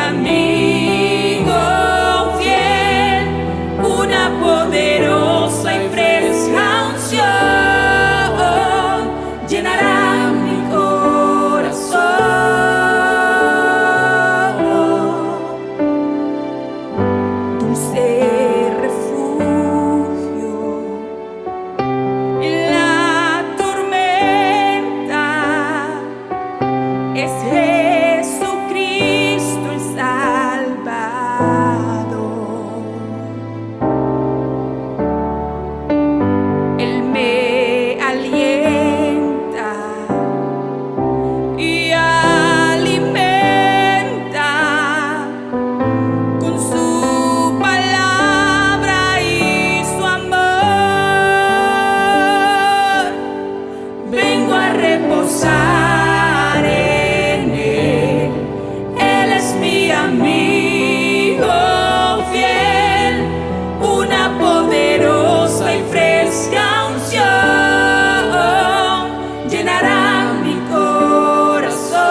amigo fiel, una poderosa y fresca unción llenará mi corazón. Dulce refugio en la tormenta es Jesucristo el Salvador. Él me alienta y alimenta con su palabra y su amor. Vengo a reposar en Él. Él es mi amigo fiel, una poderosa y fresca unción llenará mi corazón.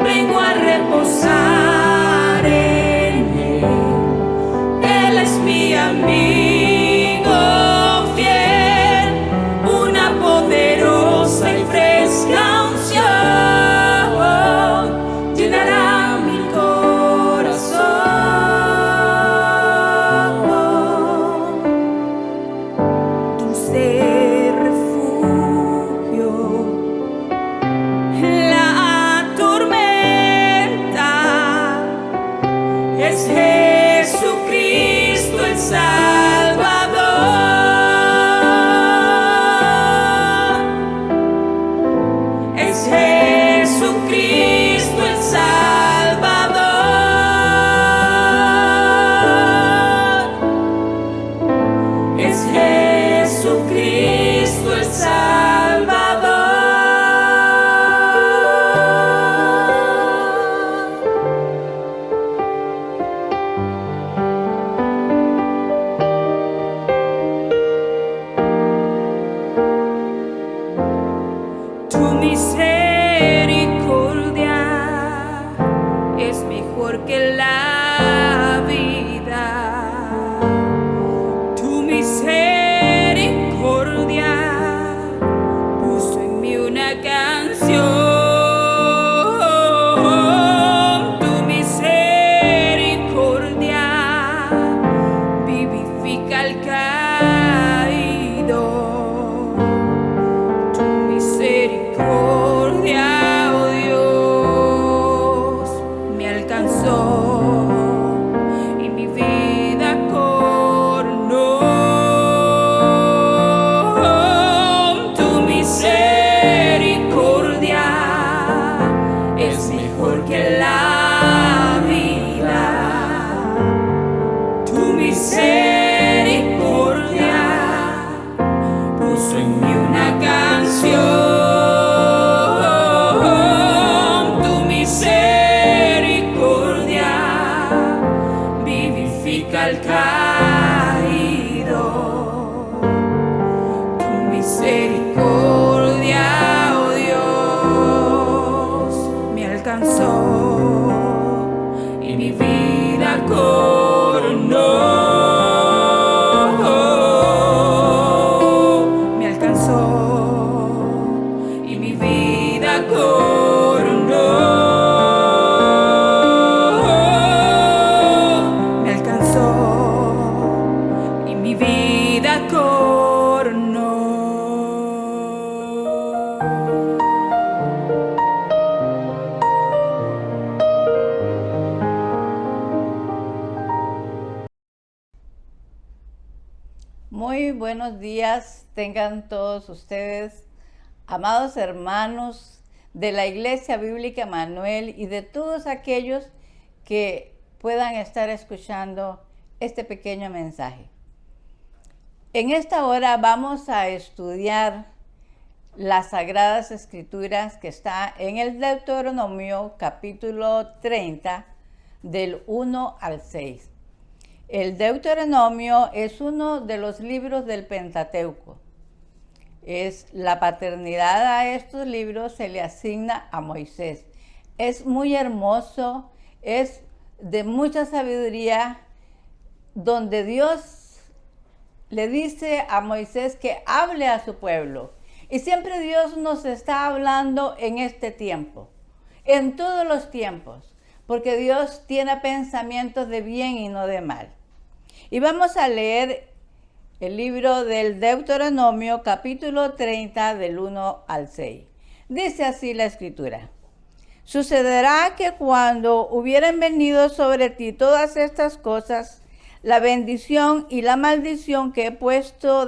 Vengo a reposar en Él. Él es mi amigo fiel, una poderosa y fresca unción llenará mi corazón. Dulce refugio en la tormenta es Jesucristo el Salvador. Es Jesucristo el Salvador. Es Jesucristo el Salvador. Tu misericordia es mejor que la vida. Tu misericordia puso en mí una canción. Tu misericordia vivifica al caído. Tu misericordia, oh Dios, me alcanzó y mi vida coronó. Tu misericordia es mejor que la vida. Tu misericordia puso en mí una canción. Tu misericordia vivifica al caído. Tu misericordia, oh Dios, me alcanzó y mi vida coronó. Me alcanzó y mi vida coronó. Me alcanzó y mi vida coronó. Muy buenos días tengan todos ustedes, amados hermanos de la Iglesia Bíblica Emanuel y de todos aquellos que puedan estar escuchando este pequeño mensaje. En esta hora vamos a estudiar las Sagradas Escrituras que está en el Deuteronomio capítulo 30 del 1 al 6. El Deuteronomio es uno de los libros del Pentateuco. La paternidad a estos libros se le asigna a Moisés. es muy hermoso, es de mucha sabiduría, donde Dios le dice a Moisés que hable a su pueblo. Y siempre Dios nos está hablando en este tiempo, en todos los tiempos, porque Dios tiene pensamientos de bien y no de mal. Y vamos a leer el libro del Deuteronomio, capítulo 30, del 1 al 6. Dice así la Escritura: sucederá que cuando hubieran venido sobre ti todas estas cosas, la bendición y la maldición que he puesto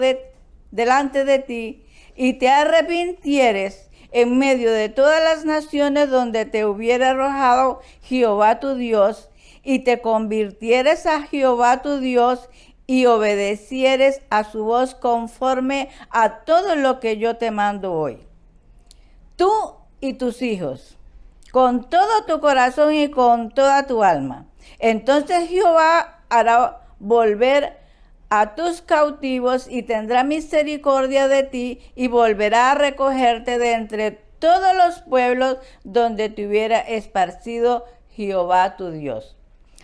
delante de ti, y te arrepintieres en medio de todas las naciones donde te hubiera arrojado Jehová tu Dios, y te convirtieres a Jehová tu Dios, y obedecieres a su voz conforme a todo lo que yo te mando hoy, tú y tus hijos, con todo tu corazón y con toda tu alma, entonces Jehová hará volver a tus cautivos y tendrá misericordia de ti, y volverá a recogerte de entre todos los pueblos donde te hubiera esparcido Jehová tu Dios.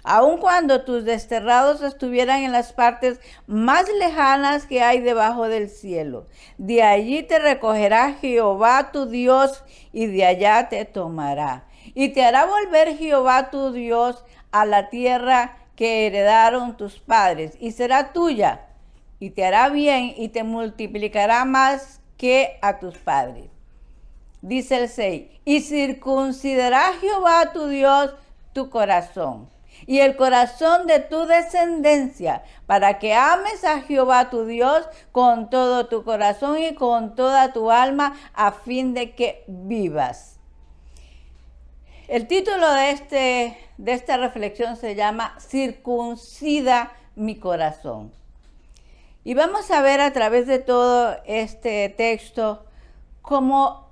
Aun cuando tus desterrados estuvieran en las partes más lejanas que hay debajo del cielo, de allí te recogerá Jehová tu Dios, y de allá te tomará. Y te hará volver Jehová tu Dios a la tierra que heredaron tus padres, y será tuya, y te hará bien, y te multiplicará más que a tus padres. Dice el 6, y circuncidará Jehová tu Dios tu corazón y el corazón de tu descendencia, para que ames a Jehová tu Dios con todo tu corazón y con toda tu alma, a fin de que vivas. El título de esta reflexión se llama Circuncida mi corazón. Y vamos a ver a través de todo este texto cómo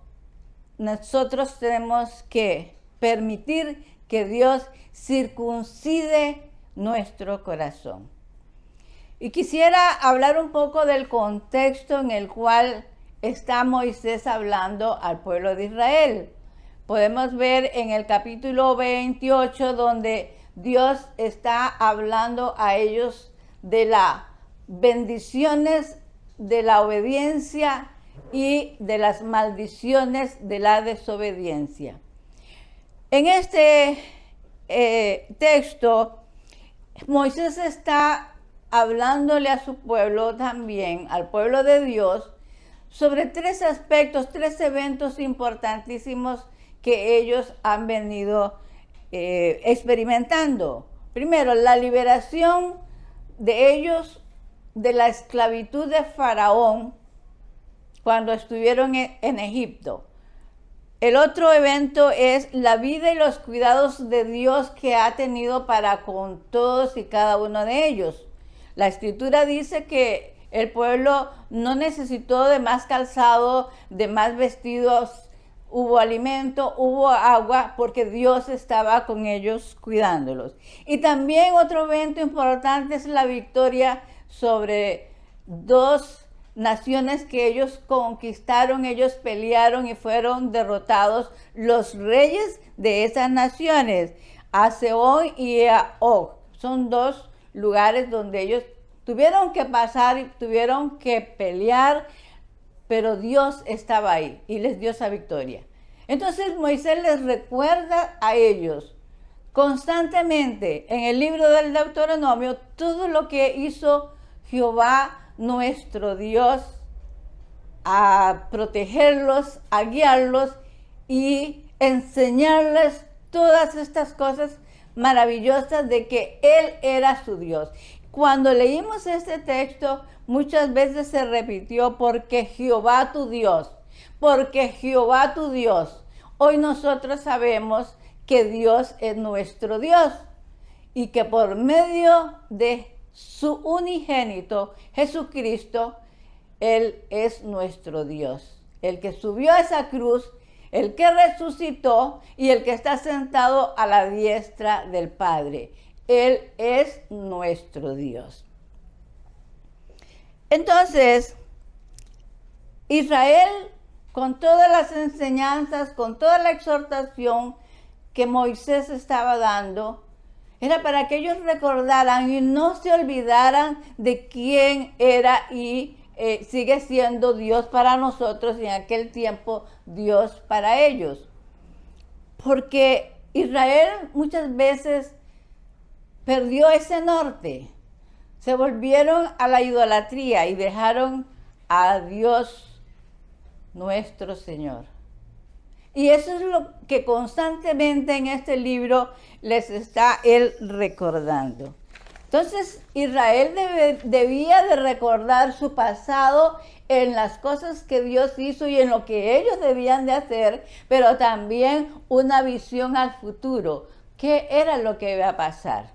nosotros tenemos que permitir que Dios circuncide nuestro corazón. Y quisiera hablar un poco del contexto en el cual está Moisés hablando al pueblo de Israel. Podemos ver en el capítulo 28 donde Dios está hablando a ellos de las bendiciones de la obediencia y de las maldiciones de la desobediencia. En este texto, Moisés está hablándole a su pueblo también, al pueblo de Dios, sobre tres aspectos, tres eventos importantísimos que ellos han venido experimentando. Primero, la liberación de ellos de la esclavitud de Faraón cuando estuvieron en Egipto. El otro evento es la vida y los cuidados de Dios que ha tenido para con todos y cada uno de ellos. La Escritura dice que el pueblo no necesitó de más calzado, de más vestidos, hubo alimento, hubo agua, porque Dios estaba con ellos cuidándolos. Y también otro evento importante es la victoria sobre dos naciones que ellos conquistaron, ellos pelearon y fueron derrotados los reyes de esas naciones, a Sehón y a Og. Son dos lugares donde ellos tuvieron que pasar y tuvieron que pelear, pero Dios estaba ahí y les dio esa victoria. Entonces Moisés les recuerda a ellos constantemente en el libro del Deuteronomio todo lo que hizo Jehová nuestro Dios, a protegerlos, a guiarlos y enseñarles todas estas cosas maravillosas de que Él era su Dios. Cuando leímos este texto, muchas veces se repitió, porque Jehová tu Dios, porque Jehová tu Dios. Hoy nosotros sabemos que Dios es nuestro Dios y que por medio de su unigénito, Jesucristo, Él es nuestro Dios. El que subió a esa cruz, el que resucitó y el que está sentado a la diestra del Padre. Él es nuestro Dios. Entonces, Israel, con todas las enseñanzas, con toda la exhortación que Moisés estaba dando era para que ellos recordaran y no se olvidaran de quién era y sigue siendo Dios para nosotros y en aquel tiempo Dios para ellos. Porque Israel muchas veces perdió ese norte. Se volvieron a la idolatría y dejaron a Dios nuestro Señor. Y eso es lo que constantemente en este libro les está él recordando. Entonces Israel debía de recordar su pasado en las cosas que Dios hizo y en lo que ellos debían de hacer, pero también una visión al futuro. ¿Qué era lo que iba a pasar?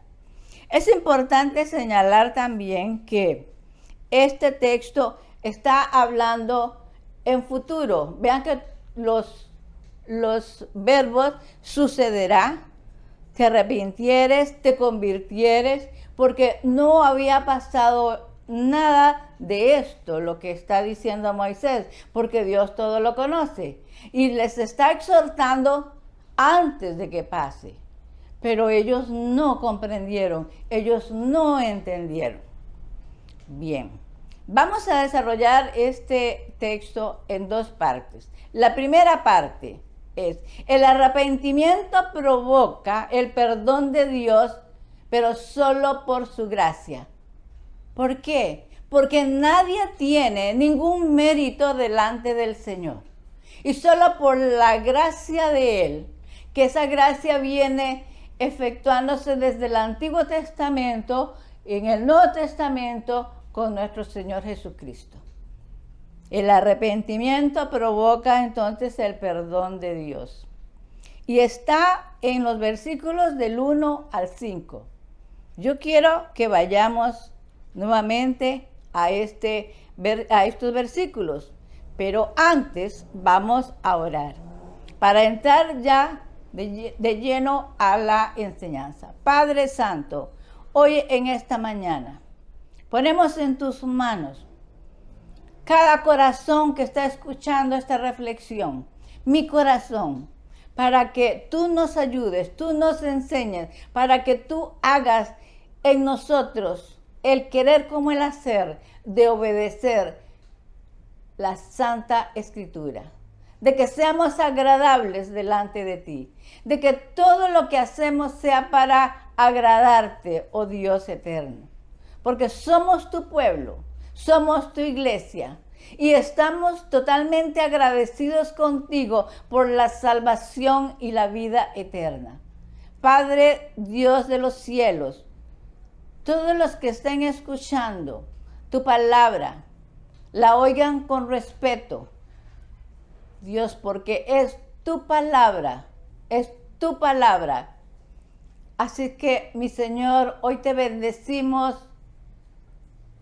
Es importante señalar también que este texto está hablando en futuro. Vean que los verbos sucederá, te arrepintieres, te convirtieres, porque no había pasado nada de esto, lo que está diciendo Moisés, porque Dios todo lo conoce. Y les está exhortando antes de que pase. Pero ellos no comprendieron, ellos no entendieron. Bien, vamos a desarrollar este texto en dos partes. La primera parte es, el arrepentimiento provoca el perdón de Dios, pero solo por su gracia. ¿Por qué? Porque nadie tiene ningún mérito delante del Señor. Y solo por la gracia de Él, que esa gracia viene efectuándose desde el Antiguo Testamento, en el Nuevo Testamento, con nuestro Señor Jesucristo. El arrepentimiento provoca entonces el perdón de Dios. Y está en los versículos del 1 al 5. Yo quiero que vayamos nuevamente a estos versículos, pero antes vamos a orar para entrar ya de lleno a la enseñanza. Padre Santo, hoy en esta mañana ponemos en tus manos cada corazón que está escuchando esta reflexión, mi corazón, para que tú nos ayudes, tú nos enseñes, para que tú hagas en nosotros el querer como el hacer de obedecer la Santa Escritura, de que seamos agradables delante de ti, de que todo lo que hacemos sea para agradarte, oh Dios eterno, porque somos tu pueblo, somos tu iglesia y estamos totalmente agradecidos contigo por la salvación y la vida eterna. Padre Dios de los cielos, todos los que estén escuchando tu palabra, la oigan con respeto, Dios, porque es tu palabra, es tu palabra. Así que, mi Señor, hoy te bendecimos,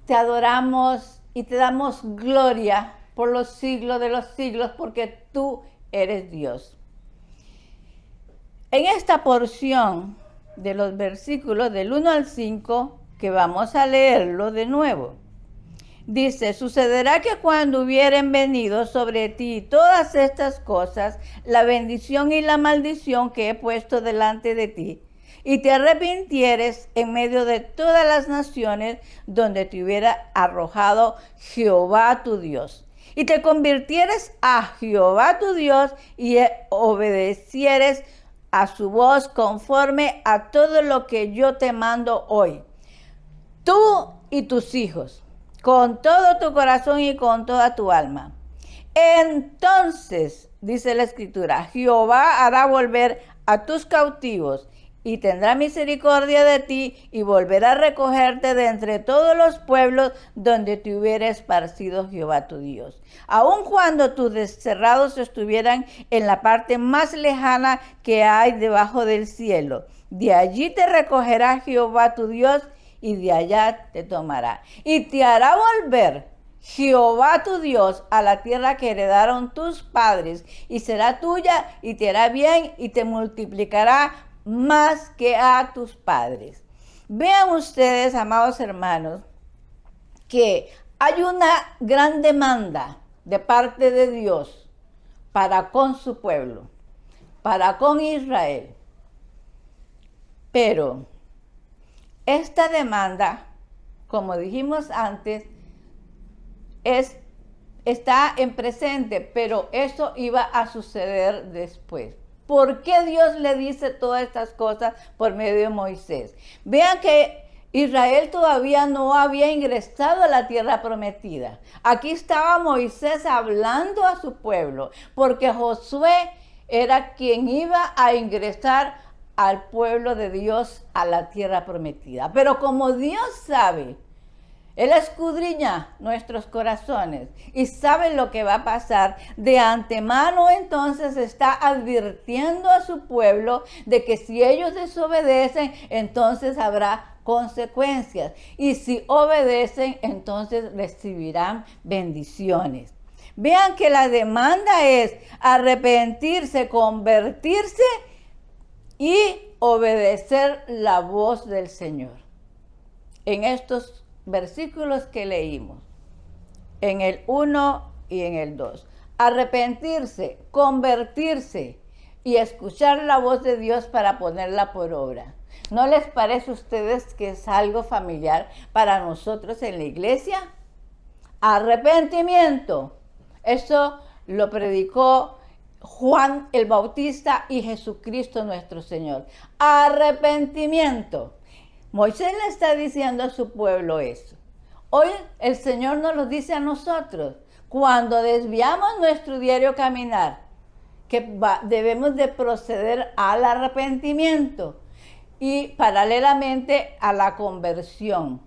te adoramos y te damos gloria por los siglos de los siglos, porque tú eres Dios. En esta porción de los versículos del 1 al 5, que vamos a leerlo de nuevo, dice, sucederá que cuando hubieren venido sobre ti todas estas cosas, la bendición y la maldición que he puesto delante de ti, y te arrepintieres en medio de todas las naciones donde te hubiera arrojado Jehová tu Dios, y te convirtieres a Jehová tu Dios y obedecieres a su voz conforme a todo lo que yo te mando hoy, tú y tus hijos, con todo tu corazón y con toda tu alma. Entonces, dice la Escritura, Jehová hará volver a tus cautivos y tendrá misericordia de ti y volverá a recogerte de entre todos los pueblos donde te hubiera esparcido Jehová tu Dios. Aun cuando tus desterrados estuvieran en la parte más lejana que hay debajo del cielo, de allí te recogerá Jehová tu Dios y de allá te tomará. Y te hará volver Jehová tu Dios a la tierra que heredaron tus padres, y será tuya, y te hará bien, y te multiplicará más que a tus padres. Vean ustedes, amados hermanos, que hay una gran demanda de parte de Dios para con su pueblo, para con Israel. Pero esta demanda, como dijimos antes, está en presente, pero eso iba a suceder después. ¿Por qué Dios le dice todas estas cosas por medio de Moisés? Vean que Israel todavía no había ingresado a la tierra prometida. Aquí estaba Moisés hablando a su pueblo, porque Josué era quien iba a ingresar al pueblo de Dios a la tierra prometida. Pero como Dios sabe, Él escudriña nuestros corazones y sabe lo que va a pasar. De antemano, entonces, está advirtiendo a su pueblo de que si ellos desobedecen, entonces habrá consecuencias. Y si obedecen, entonces recibirán bendiciones. Vean que la demanda es arrepentirse, convertirse y obedecer la voz del Señor. En estos versículos que leímos, en el 1 y en el 2. Arrepentirse, convertirse y escuchar la voz de Dios para ponerla por obra. ¿No les parece a ustedes que es algo familiar para nosotros en la iglesia? Arrepentimiento. Eso lo predicó Juan el Bautista y Jesucristo nuestro Señor. Arrepentimiento. Moisés le está diciendo a su pueblo eso. Hoy el Señor nos lo dice a nosotros. Cuando desviamos nuestro diario caminar, que debemos de proceder al arrepentimiento y paralelamente a la conversión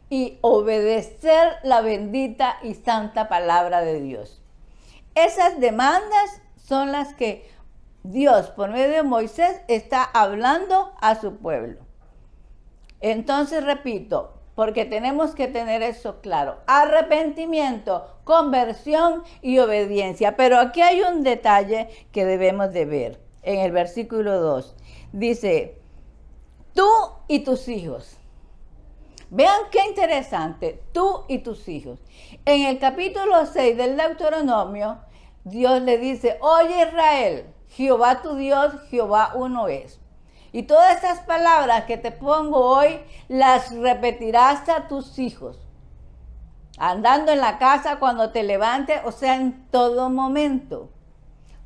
y obedecer la bendita y santa palabra de Dios. Esas demandas son las que Dios, por medio de Moisés, está hablando a su pueblo. Entonces, repito, porque tenemos que tener eso claro. Arrepentimiento, conversión y obediencia. Pero aquí hay un detalle que debemos de ver. En el versículo 2 dice, tú y tus hijos. Vean qué interesante, tú y tus hijos. En el capítulo 6 del Deuteronomio, Dios le dice, oye Israel, Jehová tu Dios, Jehová uno es. Y todas estas palabras que te pongo hoy, las repetirás a tus hijos. Andando en la casa, cuando te levantes, o sea, en todo momento.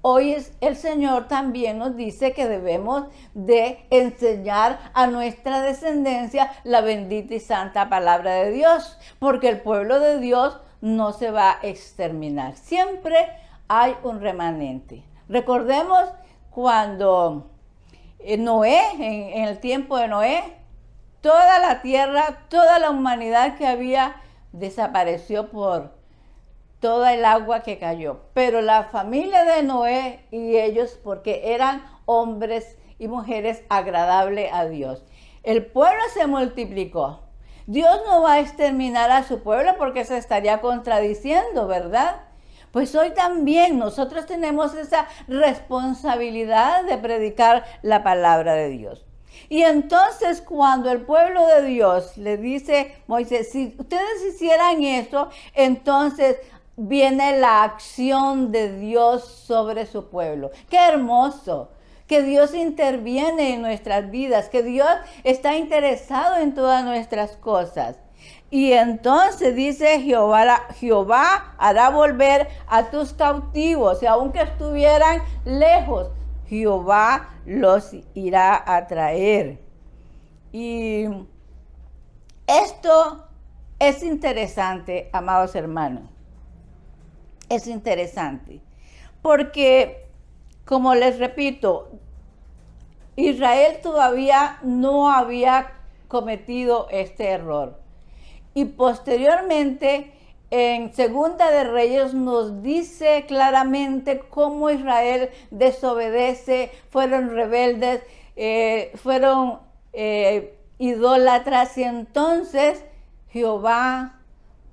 Hoy el Señor también nos dice que debemos de enseñar a nuestra descendencia la bendita y santa palabra de Dios. Porque el pueblo de Dios no se va a exterminar. Siempre hay un remanente. Recordemos cuando Noé, en el tiempo de Noé, toda la tierra, toda la humanidad que había desapareció por toda el agua que cayó. Pero la familia de Noé y ellos, porque eran hombres y mujeres agradables a Dios, el pueblo se multiplicó. Dios no va a exterminar a su pueblo porque se estaría contradiciendo, ¿verdad? Pues hoy también nosotros tenemos esa responsabilidad de predicar la palabra de Dios. Y entonces cuando el pueblo de Dios le dice, Moisés, si ustedes hicieran eso, entonces viene la acción de Dios sobre su pueblo. ¡Qué hermoso! Que Dios interviene en nuestras vidas, que Dios está interesado en todas nuestras cosas. Y entonces dice Jehová hará volver a tus cautivos, y aunque estuvieran lejos, Jehová los irá a traer. Y esto es interesante, amados hermanos. Es interesante, porque, como les repito, Israel todavía no había cometido este error. Y posteriormente, en Segunda de Reyes nos dice claramente cómo Israel desobedece, fueron rebeldes, fueron idólatras, y entonces Jehová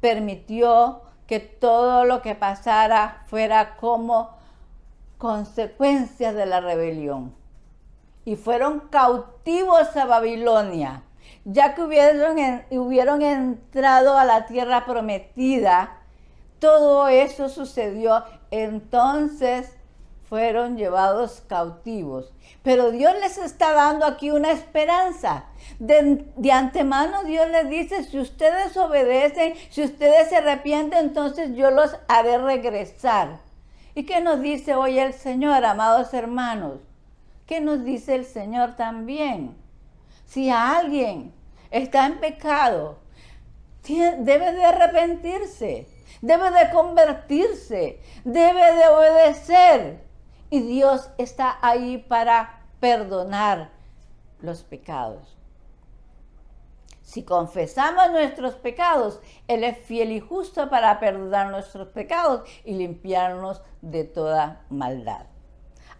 permitió que todo lo que pasara fuera como consecuencia de la rebelión. Y fueron cautivos a Babilonia. Ya que hubieron entrado a la tierra prometida, todo eso sucedió. Entonces fueron llevados cautivos. Pero Dios les está dando aquí una esperanza. De antemano Dios les dice, si ustedes obedecen, si ustedes se arrepienten, entonces yo los haré regresar. ¿Y qué nos dice hoy el Señor, amados hermanos? ¿Qué nos dice el Señor también? Si alguien está en pecado, debe de arrepentirse, debe de convertirse, debe de obedecer. Y Dios está ahí para perdonar los pecados. Si confesamos nuestros pecados, Él es fiel y justo para perdonar nuestros pecados y limpiarnos de toda maldad.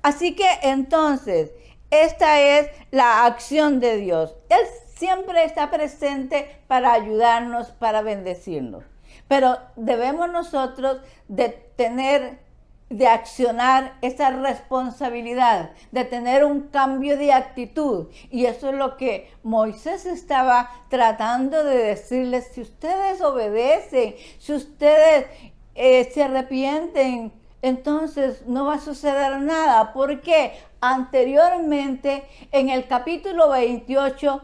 Así que entonces, esta es la acción de Dios. Él siempre está presente para ayudarnos, para bendecirnos. Pero debemos nosotros de accionar esa responsabilidad, de tener un cambio de actitud. Y eso es lo que Moisés estaba tratando de decirles. Si ustedes obedecen, si ustedes se arrepienten, entonces no va a suceder nada. Porque anteriormente, en el capítulo 28,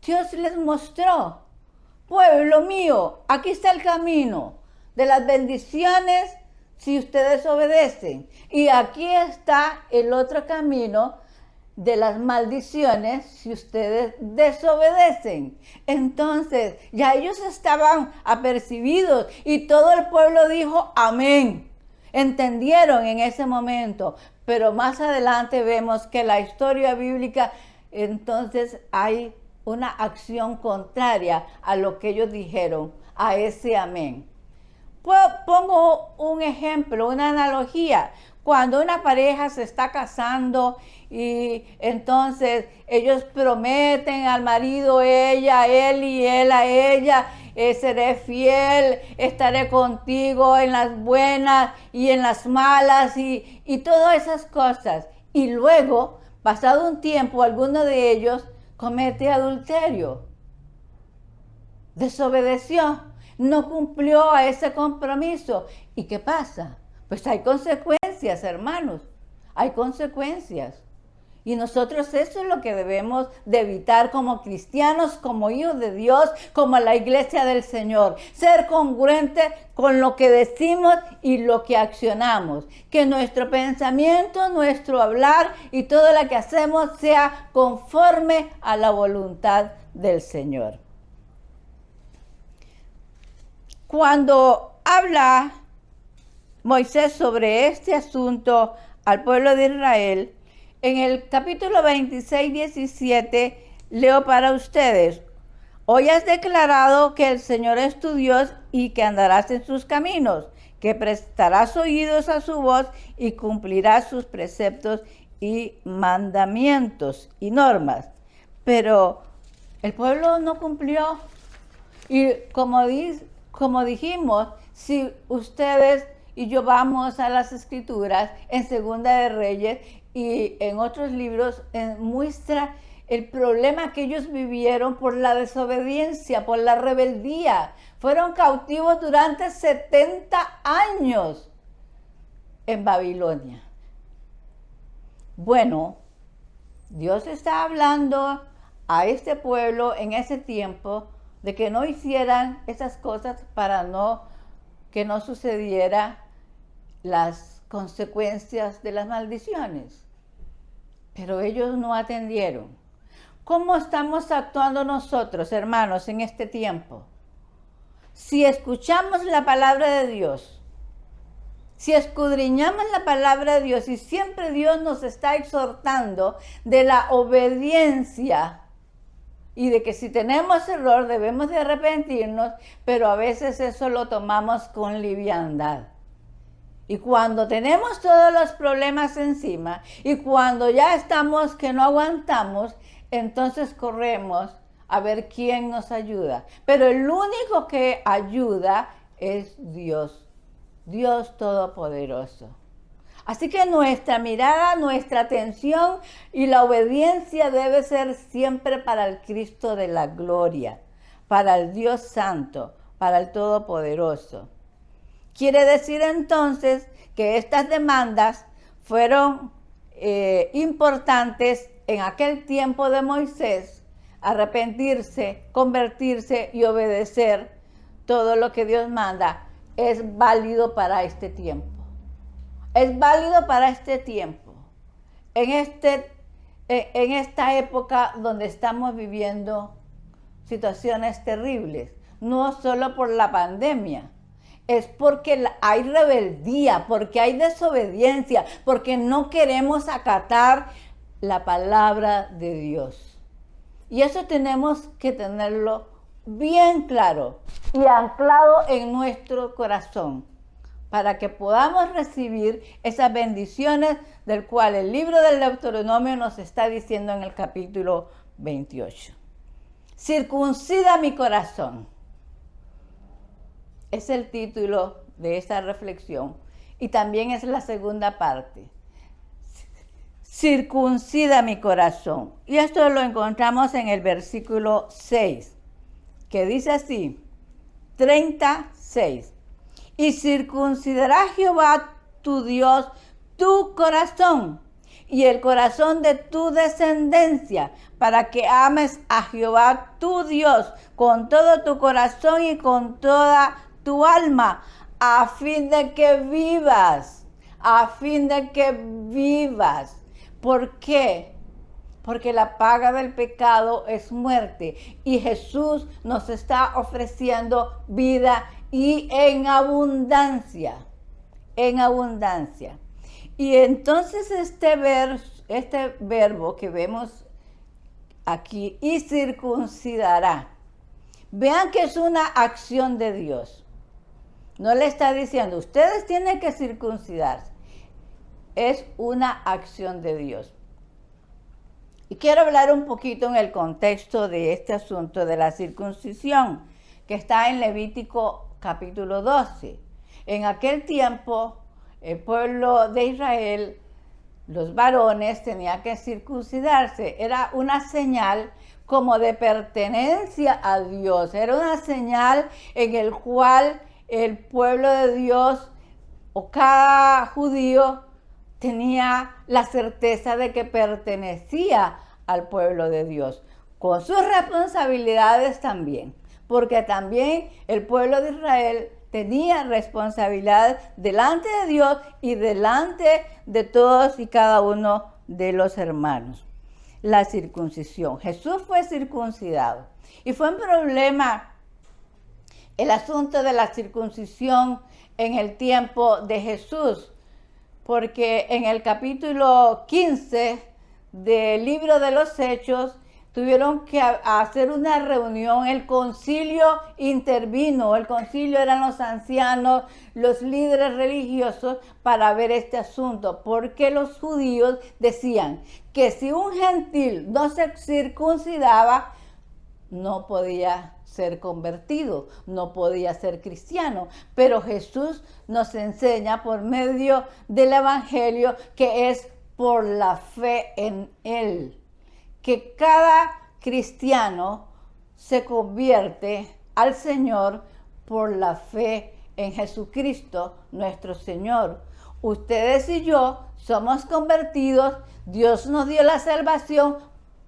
Dios les mostró: pueblo mío, aquí está el camino de las bendiciones si ustedes obedecen. Y aquí está el otro camino de las maldiciones si ustedes desobedecen. Entonces, ya ellos estaban apercibidos y todo el pueblo dijo amén. Entendieron en ese momento, pero más adelante vemos que la historia bíblica, entonces hay una acción contraria a lo que ellos dijeron, a ese amén. Pongo un ejemplo, una analogía. Cuando una pareja se está casando y entonces ellos prometen al marido, ella a él y él a ella, seré fiel, estaré contigo en las buenas y en las malas y todas esas cosas. Y luego, pasado un tiempo, alguno de ellos comete adulterio, desobedeció, no cumplió a ese compromiso. ¿Y qué pasa? Pues hay consecuencias, hermanos, hay consecuencias. Y nosotros eso es lo que debemos de evitar como cristianos, como hijos de Dios, como la iglesia del Señor. Ser congruentes con lo que decimos y lo que accionamos. Que nuestro pensamiento, nuestro hablar y todo lo que hacemos sea conforme a la voluntad del Señor. Cuando habla Moisés sobre este asunto al pueblo de Israel, en el capítulo 26, 17, leo para ustedes: hoy has declarado que el Señor es tu Dios y que andarás en sus caminos, que prestarás oídos a su voz y cumplirás sus preceptos y mandamientos y normas. Pero el pueblo no cumplió. Y como dijimos, si ustedes y yo vamos a las Escrituras, en Segunda de Reyes y en otros libros, muestra el problema que ellos vivieron por la desobediencia, por la rebeldía. Fueron cautivos durante 70 años en Babilonia. Bueno, Dios está hablando a este pueblo en ese tiempo de que no hicieran esas cosas para que no sucediera las consecuencias de las maldiciones. Pero ellos no atendieron. ¿Cómo estamos actuando nosotros, hermanos, en este tiempo? Si escuchamos la palabra de Dios, si escudriñamos la palabra de Dios y siempre Dios nos está exhortando de la obediencia y de que si tenemos error debemos de arrepentirnos, pero a veces eso lo tomamos con liviandad. Y cuando tenemos todos los problemas encima y cuando ya estamos que no aguantamos, entonces corremos a ver quién nos ayuda. Pero el único que ayuda es Dios, Dios Todopoderoso. Así que nuestra mirada, nuestra atención y la obediencia debe ser siempre para el Cristo de la gloria, para el Dios Santo, para el Todopoderoso. Quiere decir entonces que estas demandas fueron importantes en aquel tiempo de Moisés, arrepentirse, convertirse y obedecer todo lo que Dios manda, es válido para este tiempo. Es válido para este tiempo. En esta época donde estamos viviendo situaciones terribles, no solo por la pandemia, es porque hay rebeldía, porque hay desobediencia, porque no queremos acatar la palabra de Dios. Y eso tenemos que tenerlo bien claro y anclado en nuestro corazón, para que podamos recibir esas bendiciones del cual el libro del Deuteronomio nos está diciendo en el capítulo 28. Circuncida mi corazón. Es el título de esta reflexión y también es la segunda parte. Circuncida mi corazón. Y esto lo encontramos en el versículo 6, que dice así, 36. Y circuncidará Jehová tu Dios tu corazón y el corazón de tu descendencia, para que ames a Jehová tu Dios con todo tu corazón y con toda tu alma, a fin de que vivas, ¿Por qué? Porque la paga del pecado es muerte y Jesús nos está ofreciendo vida y en abundancia. Y entonces este verbo que vemos aquí, y circuncidará, vean que es una acción de Dios. No le está diciendo, ustedes tienen que circuncidarse. Es una acción de Dios. Y quiero hablar un poquito en el contexto de este asunto de la circuncisión, que está en Levítico capítulo 12. En aquel tiempo, el pueblo de Israel, los varones tenían que circuncidarse. Era una señal como de pertenencia a Dios. Era una señal en el cual el pueblo de Dios o cada judío tenía la certeza de que pertenecía al pueblo de Dios, con sus responsabilidades también, porque también el pueblo de Israel tenía responsabilidad delante de Dios y delante de todos y cada uno de los hermanos. La circuncisión. Jesús fue circuncidado y fue un problema el asunto de la circuncisión en el tiempo de Jesús, porque en el capítulo 15 del libro de los Hechos tuvieron que hacer una reunión, el concilio intervino, el concilio eran los ancianos, los líderes religiosos para ver este asunto, porque los judíos decían que si un gentil no se circuncidaba, no podía ser convertido, no podía ser cristiano. Pero Jesús nos enseña por medio del Evangelio que es por la fe en Él, que cada cristiano se convierte al Señor por la fe en Jesucristo, nuestro Señor. Ustedes y yo somos convertidos, Dios nos dio la salvación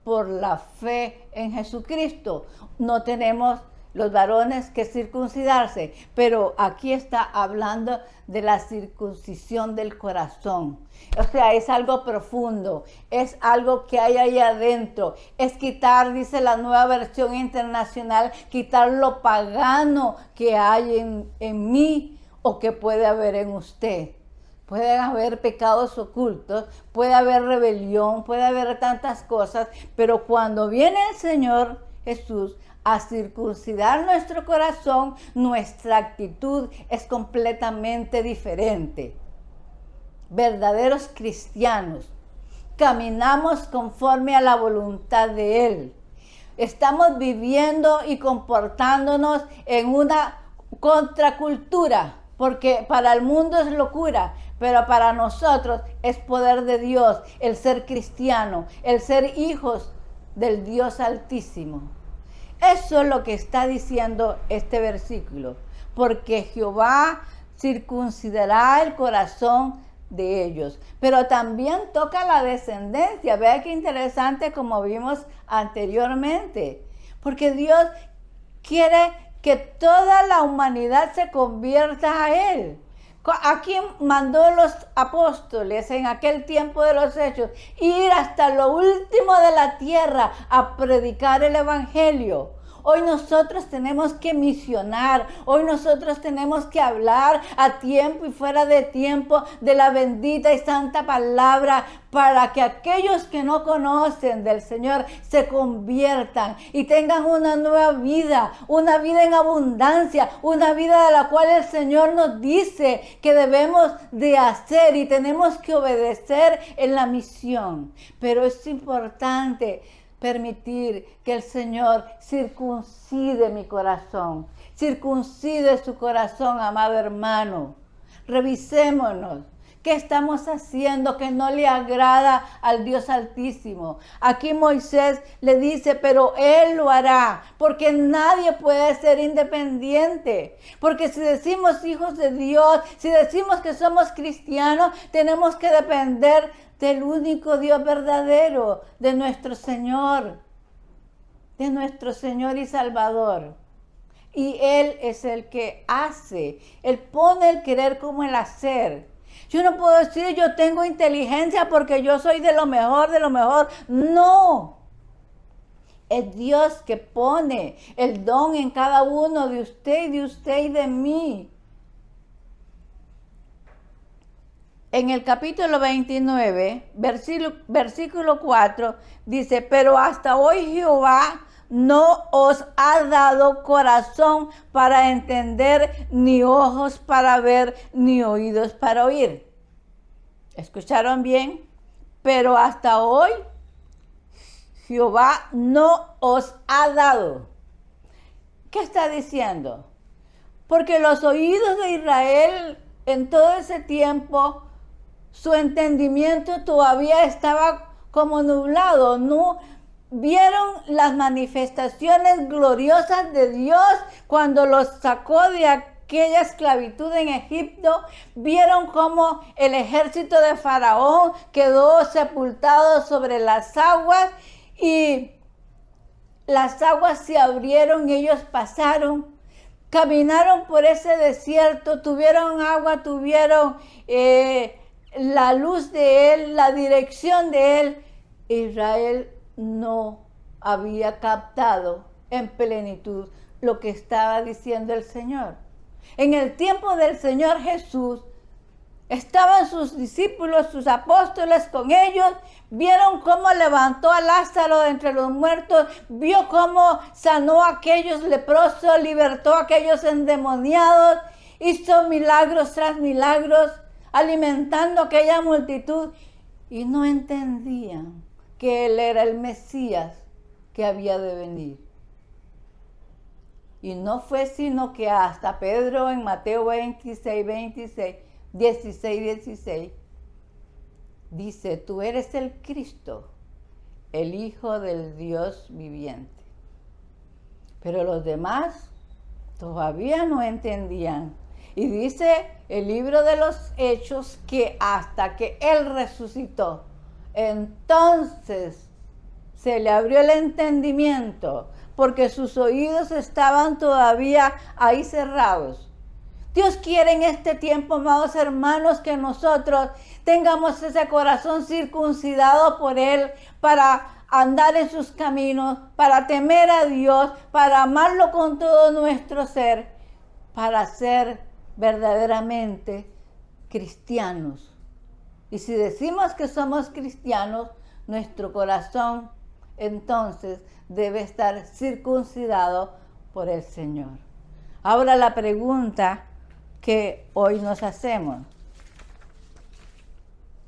por la fe en Jesucristo. No tenemos los varones que circuncidarse, pero aquí está hablando de la circuncisión del corazón. O sea, es algo profundo, es algo que hay ahí adentro. Es quitar, dice la Nueva Versión Internacional, quitar lo pagano que hay en mí o que puede haber en usted. Pueden haber pecados ocultos, puede haber rebelión, puede haber tantas cosas, pero cuando viene el Señor Jesús a circuncidar nuestro corazón, nuestra actitud es completamente diferente. Verdaderos cristianos, caminamos conforme a la voluntad de Él. Estamos viviendo y comportándonos en una contracultura, porque para el mundo es locura, pero para nosotros es poder de Dios, el ser cristiano, el ser hijos del Dios Altísimo. Eso es lo que está diciendo este versículo, porque Jehová circuncidará el corazón de ellos, pero también toca la descendencia. Vea qué interesante, como vimos anteriormente, porque Dios quiere que toda la humanidad se convierta a Él. ¿A quién mandó los apóstoles en aquel tiempo de los Hechos? Ir hasta lo último de la tierra a predicar el Evangelio. Hoy nosotros tenemos que misionar, hoy nosotros tenemos que hablar a tiempo y fuera de tiempo de la bendita y santa palabra, para que aquellos que no conocen del Señor se conviertan y tengan una nueva vida, una vida en abundancia, una vida de la cual el Señor nos dice que debemos de hacer y tenemos que obedecer en la misión. Pero es importante permitir que el Señor circuncide mi corazón, circuncide su corazón, amado hermano. Revisémonos. ¿Qué estamos haciendo que no le agrada al Dios Altísimo? Aquí Moisés le dice, pero Él lo hará, porque nadie puede ser independiente. Porque si decimos hijos de Dios, si decimos que somos cristianos, tenemos que depender del único Dios verdadero, de nuestro Señor y Salvador. Y Él es el que hace, Él pone el querer como el hacer. Yo no puedo decir yo tengo inteligencia porque yo soy de lo mejor, No. Es Dios que pone el don en cada uno de usted y de mí. En el capítulo 29, versículo 4, dice, pero hasta hoy Jehová no os ha dado corazón para entender, ni ojos para ver, ni oídos para oír. ¿Escucharon bien? Pero hasta hoy Jehová no os ha dado. ¿Qué está diciendo? Porque los oídos de Israel en todo ese tiempo, su entendimiento todavía estaba como nublado, no vieron las manifestaciones gloriosas de Dios cuando los sacó de aquella esclavitud en Egipto. Vieron cómo el ejército de Faraón quedó sepultado sobre las aguas y las aguas se abrieron y ellos pasaron. Caminaron por ese desierto, tuvieron agua, tuvieron la luz de Él, la dirección de Él. Israel no había captado en plenitud lo que estaba diciendo el Señor. En el tiempo del Señor Jesús, estaban sus discípulos, sus apóstoles con ellos, vieron cómo levantó a Lázaro de entre los muertos, vio cómo sanó a aquellos leprosos, libertó a aquellos endemoniados, hizo milagros tras milagros, alimentando a aquella multitud, y no entendían que Él era el Mesías que había de venir. Y no fue sino que hasta Pedro en Mateo 16, dice, tú eres el Cristo, el Hijo del Dios viviente. Pero los demás todavía no entendían. Y dice el libro de los Hechos que hasta que Él resucitó, entonces se le abrió el entendimiento, porque sus oídos estaban todavía ahí cerrados. Dios quiere en este tiempo, amados hermanos, que nosotros tengamos ese corazón circuncidado por Él para andar en sus caminos, para temer a Dios, para amarlo con todo nuestro ser, para ser verdaderamente cristianos. Y si decimos que somos cristianos, nuestro corazón entonces debe estar circuncidado por el Señor. Ahora la pregunta que hoy nos hacemos: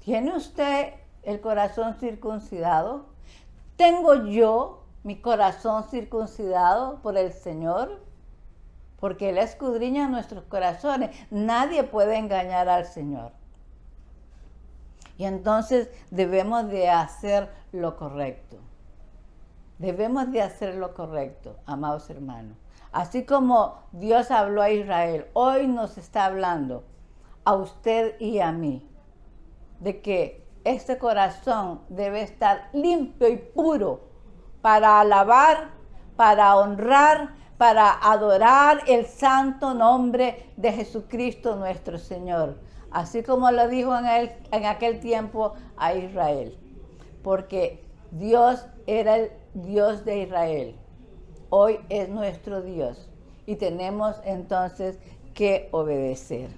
¿tiene usted el corazón circuncidado? ¿Tengo yo mi corazón circuncidado por el Señor? Porque Él escudriña nuestros corazones. Nadie puede engañar al Señor. Y entonces debemos de hacer lo correcto. Debemos de hacer lo correcto, amados hermanos. Así como Dios habló a Israel, hoy nos está hablando a usted y a mí. de que este corazón debe estar limpio y puro para alabar, para honrar, para adorar el santo nombre de Jesucristo nuestro Señor, así como lo dijo en aquel tiempo a Israel, porque Dios era el Dios de Israel, hoy es nuestro Dios y tenemos entonces que obedecer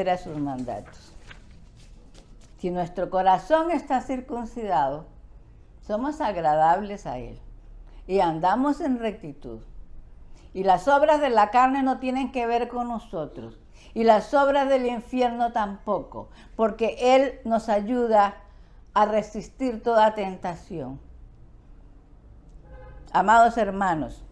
a sus mandatos. Si nuestro corazón está circuncidado, somos agradables a Él y andamos en rectitud. Y las obras de la carne no tienen que ver con nosotros. Y las obras del infierno tampoco, porque Él nos ayuda a resistir toda tentación. Amados hermanos,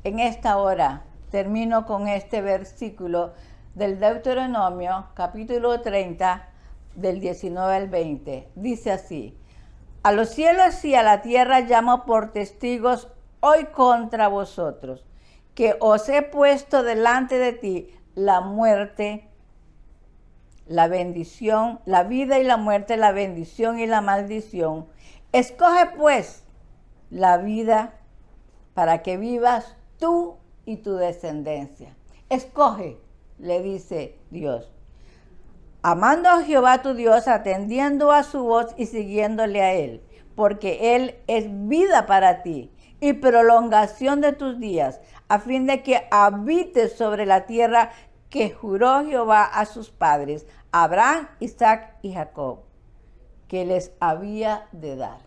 en esta hora termino con este versículo del Deuteronomio, capítulo 30, del 19 al 20. Dice así: a los cielos y a la tierra llamo por testigos hoy contra vosotros, que os he puesto delante de ti la muerte, la bendición, la vida y la muerte, la bendición y la maldición. Escoge pues la vida para que vivas tú y tu descendencia. Escoge, le dice Dios, amando a Jehová tu Dios, atendiendo a su voz y siguiéndole a Él, porque Él es vida para ti y prolongación de tus días, a fin de que habites sobre la tierra que juró Jehová a sus padres, Abraham, Isaac y Jacob, que les había de dar.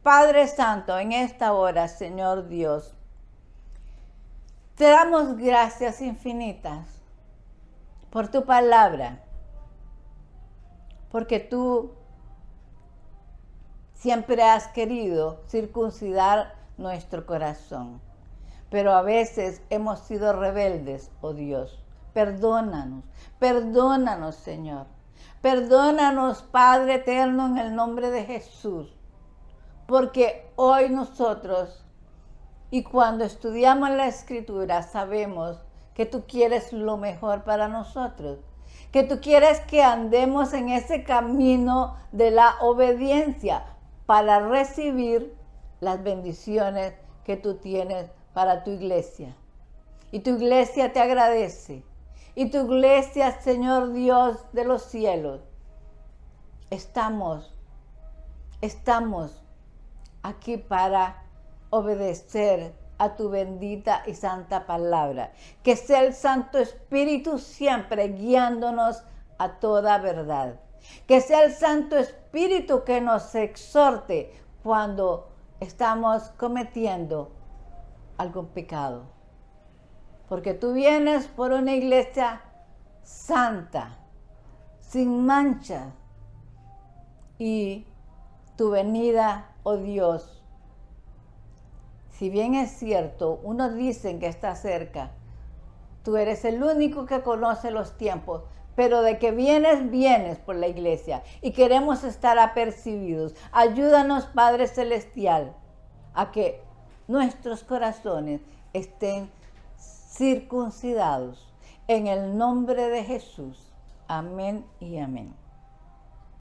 Padre Santo, en esta hora, Señor Dios, te damos gracias infinitas por tu palabra, porque tú siempre has querido circuncidar nuestro corazón, pero a veces hemos sido rebeldes, oh Dios. Perdónanos, perdónanos, Señor. Perdónanos, Padre eterno, en el nombre de Jesús, porque hoy nosotros, y cuando estudiamos la Escritura, sabemos que tú quieres lo mejor para nosotros, que tú quieres que andemos en ese camino de la obediencia para recibir las bendiciones que tú tienes para tu iglesia. Y tu iglesia te agradece. Y tu iglesia, Señor Dios de los cielos, estamos aquí para obedecer a tu bendita y santa palabra. Que sea el Santo Espíritu siempre guiándonos a toda verdad. Que sea el Santo Espíritu que nos exhorte cuando estamos cometiendo algún pecado. Porque tú vienes por una iglesia santa, sin mancha. Y tu venida, oh Dios, si bien es cierto, unos dicen que está cerca, tú eres el único que conoce los tiempos, pero de que vienes, vienes por la iglesia y queremos estar apercibidos. Ayúdanos, Padre Celestial, a que nuestros corazones estén circuncidados en el nombre de Jesús. Amén y amén.